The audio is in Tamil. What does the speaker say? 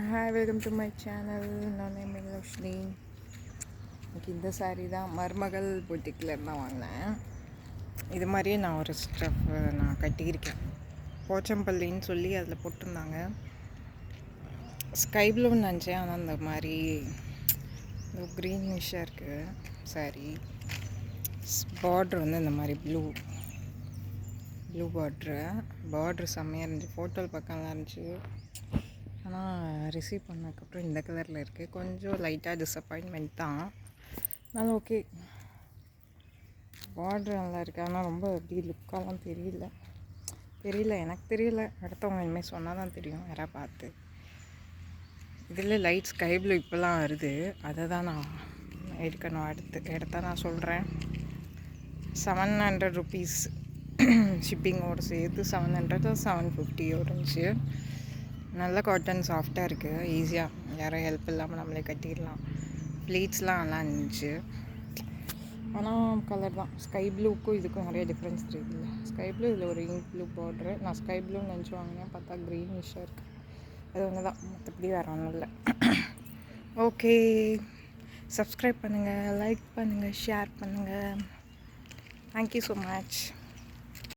Hi, welcome to my channel. நான் லக்ஷ்மி. எனக்கு இந்த சாரீ தான் மருமகள் பொட்டிக்கில் தான் வாங்கினேன். இது மாதிரியே நான் ஒரு ஸ்டஃப் நான் கட்டியிருக்கேன். போச்சம்பள்ளின்னு சொல்லி அதில் போட்டிருந்தாங்க. ஸ்கை ப்ளூன்னு நினச்சேன், ஆனால் அந்த மாதிரி க்ரீனிஷாக இருக்குது சாரீ. பார்ட்ரு வந்து இந்த மாதிரி ப்ளூ பார்ட்ரு செம்மையாக இருந்துச்சு. ஃபோட்டோவில் பக்கம்லாம் இருந்துச்சு, ஆனால் ரிசீவ் பண்ணதுக்கப்புறம் இந்த கலரில் இருக்குது. கொஞ்சம் லைட்டாக டிஸப்பாயின்மெண்ட் தான். அதனால் ஓகே, பார்ட்ரு நல்லா இருக்குது. ஆனால் ரொம்ப அப்படி லுக்காலாம் தெரியல எனக்கு தெரியல. அடுத்தவங்க இனிமேல் சொன்னால் தான் தெரியும், யாராவது பார்த்து. இதில் லைட் ஸ்கை ப்ளூ இப்போலாம் வருது, அதை தான் நான் எடுக்கணும். எடுத்தால் நான் சொல்கிறேன். 700 ருபீஸ் ஷிப்பிங்கோடு சேர்த்து 700 750 இருந்துச்சு. நல்ல காட்டன் சாஃப்டாக இருக்குது, ஈஸியாக யாரும் ஹெல்ப் இல்லாமல் நம்மளே கட்டிடலாம். ப்ளீட்ஸ்லாம் நல்லா இருந்துச்சு. ஆனால் கலர் தான் ஸ்கை ப்ளூக்கும் இதுக்கும் நிறைய டிஃப்ரென்ஸ் தெரியுதுல்ல. ஸ்கை ப்ளூ இதில் ஒரு இங்க் ப்ளூ பார்ட்ரு. நான் ஸ்கை ப்ளூன்னு நினச்சி வாங்கினேன், பார்த்தா க்ரீனிஷாக இருக்குது. அது ஒன்று தான், மற்றபடி வேறு ஒன்றும் இல்லை. ஓகே, சப்ஸ்கிரைப் பண்ணுங்கள், லைக் பண்ணுங்கள், ஷேர் பண்ணுங்கள். Thank you so much.